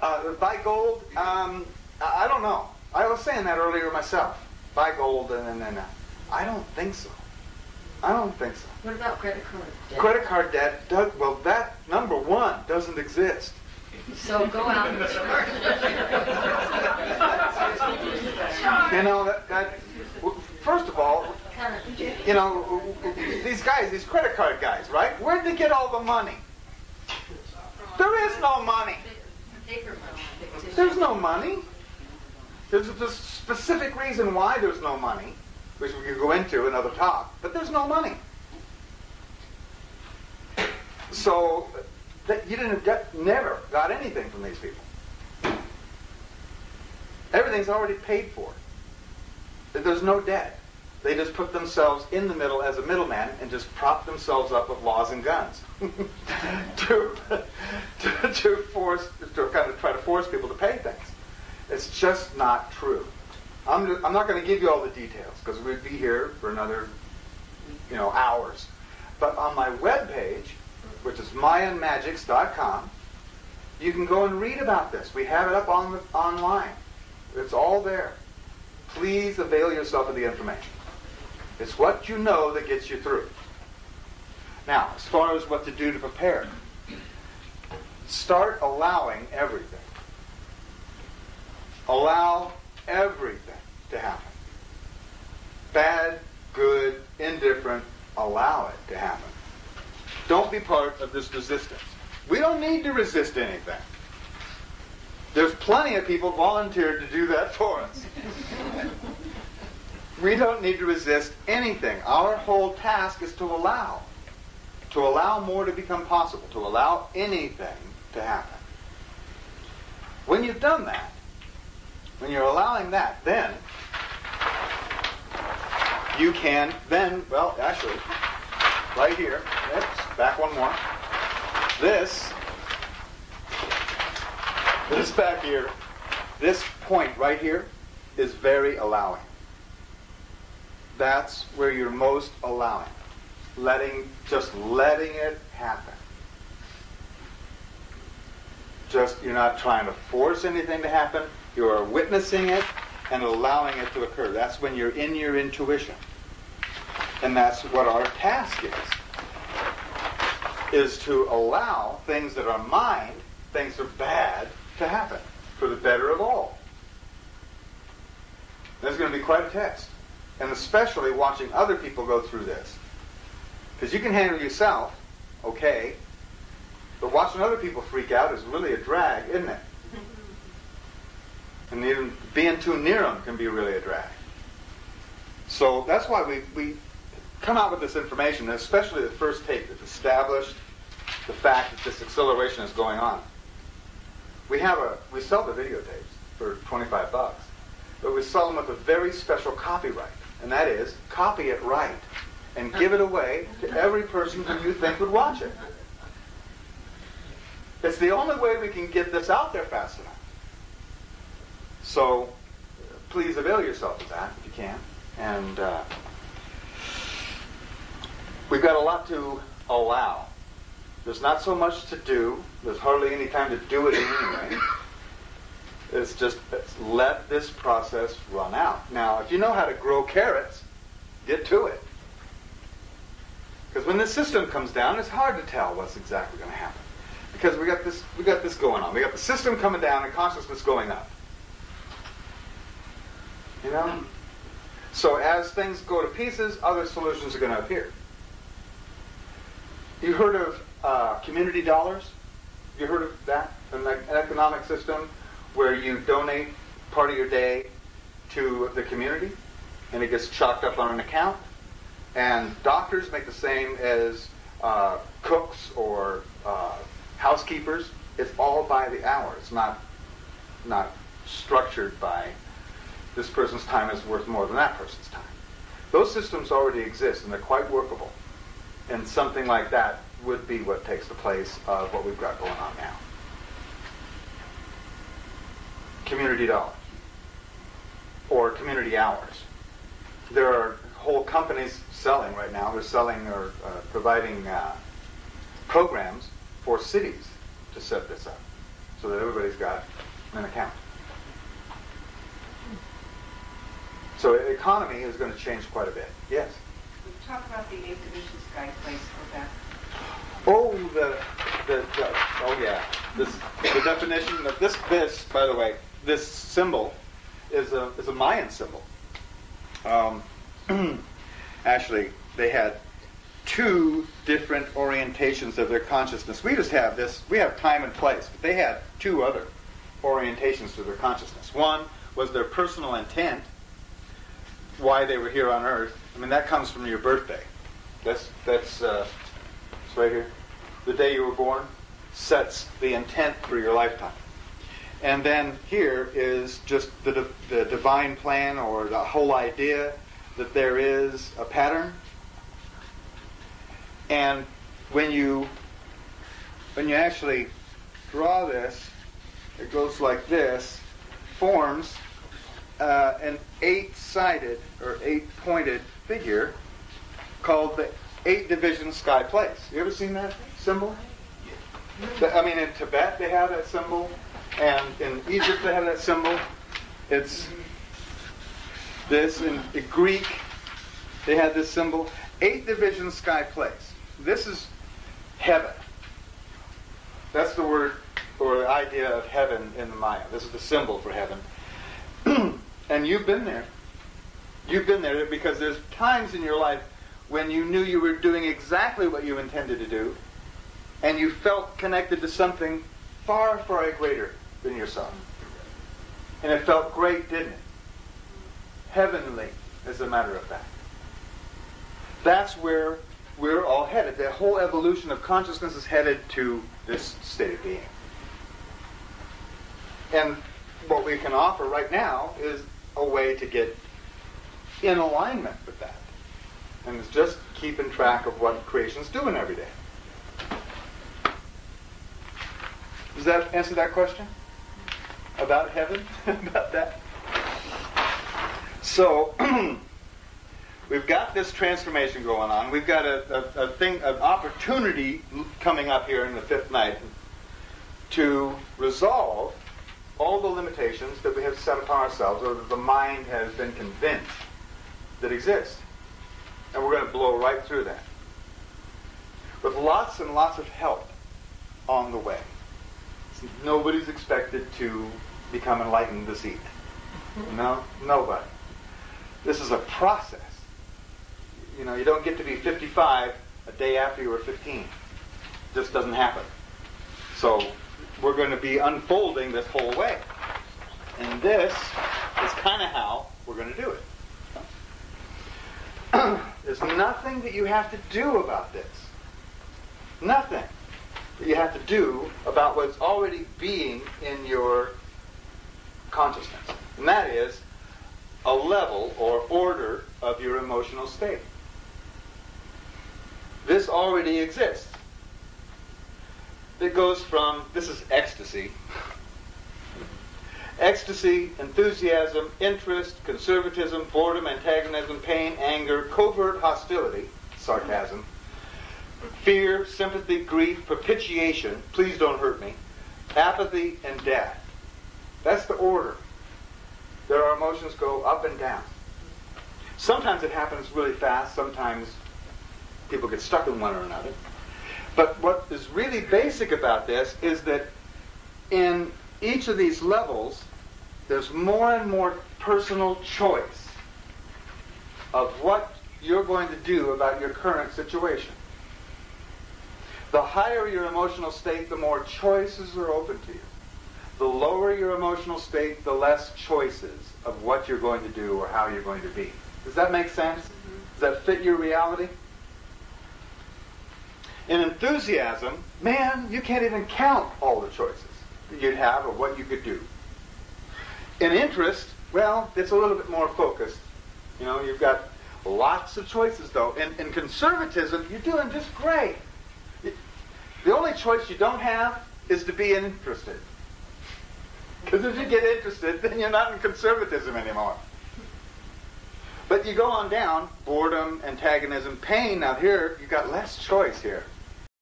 Buy gold? I don't know. I was saying that earlier myself. Buy gold and then I don't think so. I don't think so. What about credit card debt? Credit card debt, well, that, number one, doesn't exist. So go out and charge. You know, first of all, you know, these guys, these credit card guys, right? Where'd they get all the money? There is no money. There's no money. There's a specific reason why there's no money, which we could go into another talk, but there's no money. So you never got anything from these people. Everything's already paid for. There's no debt. They just put themselves in the middle as a middleman and just prop themselves up with laws and guns to kind of try to force people to pay things. It's just not true. I'm not going to give you all the details because we'd be here for another, hours. But on my webpage, which is MayanMagics.com, you can go and read about this. We have it up online. It's all there. Please avail yourself of the information. It's what you know that gets you through. Now, as far as what to do to prepare, start allowing everything. Allow everything to happen. Bad, good, indifferent, allow it to happen. Don't be part of this resistance. We don't need to resist anything. There's plenty of people volunteered to do that for us. We don't need to resist anything. Our whole task is to allow more to become possible, to allow anything to happen. When you've done that, when you're allowing that, then you can actually, right here, back one more. This back here, this point right here is very allowing. That's where you're most allowing. Just letting it happen. You're not trying to force anything to happen. You are witnessing it and allowing it to occur. That's when you're in your intuition. And that's what our task is to allow things that are mind, things that are bad, to happen for the better of all. This is going to be quite a test. And especially watching other people go through this. Because you can handle yourself, okay, but watching other people freak out is really a drag, isn't it? And even being too near them can be really a drag. So that's why we come out with this information, and especially the first tape that's established the fact that this acceleration is going on. We sell the videotapes for $25, but we sell them with a very special copyright, and that is, copy it right and give it away to every person who you think would watch it. It's the only way we can get this out there fast enough. So please avail yourself of that if you can. And we've got a lot to allow. There's not so much to do. There's hardly any time to do it anyway. It's let this process run out. Now, if you know how to grow carrots, get to it. Because when this system comes down, it's hard to tell what's exactly going to happen. Because we got this going on. We got the system coming down and consciousness going up. You know? So as things go to pieces, other solutions are going to appear. You heard of community dollars? You heard of that? An economic system where you donate part of your day to the community and it gets chalked up on an account. And doctors make the same as cooks or housekeepers. It's all by the hour. It's not structured by this person's time is worth more than that person's time. Those systems already exist and they're quite workable. And something like that would be what takes the place of what we've got going on now. Community dollars. Or community hours. There are whole companies selling right now. They're selling or providing programs for cities to set this up. so that everybody's got an account. So economy is going to change quite a bit. Yes? Talk about the 8 division sky place for that. Oh, the definition of this, by the way, this symbol is a Mayan symbol. Actually, they had 2 different orientations of their consciousness. We just have this, we have time and place, but they had 2 other orientations to their consciousness. One was their personal intent, why they were here on Earth. I mean, that comes from your birthday. That's it's right here. The day you were born sets the intent for your lifetime. And then here is just the divine plan, or the whole idea that there is a pattern. And when you actually draw this, it goes like this, forms an 8-sided or 8-pointed figure called the 8 division sky place. You ever seen that symbol? I mean, in Tibet they have that symbol, and in Egypt they have that symbol. It's this. In Greek they had this symbol. 8 division sky place. This is heaven. That's the word or the idea of heaven in the Maya. This is the symbol for heaven. And you've been there. You've been there because there's times in your life when you knew you were doing exactly what you intended to do, and you felt connected to something far, far greater than yourself. And it felt great, didn't it? Heavenly, as a matter of fact. That's where we're all headed. The whole evolution of consciousness is headed to this state of being. And what we can offer right now is a way to get in alignment with that. And it's just keeping track of what creation's doing every day. Does that answer that question? About heaven? About that? So, we've got this transformation going on. We've got an opportunity coming up here in the 5th night to resolve all the limitations that we have set upon ourselves, or that the mind has been convinced that exist. And we're going to blow right through that. With lots and lots of help on the way. Nobody's expected to become enlightened this evening. No? Nobody. This is a process. You know, you don't get to be 55 a day after you were 15. It just doesn't happen. So, we're going to be unfolding this whole way. And this is kind of how we're going to do it. There's nothing that you have to do about this. Nothing that you have to do about what's already being in your consciousness. And that is a level or order of your emotional state. This already exists. It goes from, this is ecstasy. Ecstasy, enthusiasm, interest, conservatism, boredom, antagonism, pain, anger, covert hostility, sarcasm, fear, sympathy, grief, propitiation, please don't hurt me, apathy, and death. That's the order that our emotions go up and down. Sometimes it happens really fast, sometimes people get stuck in one or another. But what is really basic about this is that in each of these levels, there's more and more personal choice of what you're going to do about your current situation. The higher your emotional state, the more choices are open to you. The lower your emotional state, the less choices of what you're going to do or how you're going to be. Does that make sense? Does that fit your reality? In enthusiasm, man, you can't even count all the choices that you'd have or what you could do. In interest, well, it's a little bit more focused. You know, you've got lots of choices, though. In conservatism, you're doing just great. The only choice you don't have is to be interested. Because if you get interested, then you're not in conservatism anymore. But you go on down, boredom, antagonism, pain. Now here, you've got less choice here.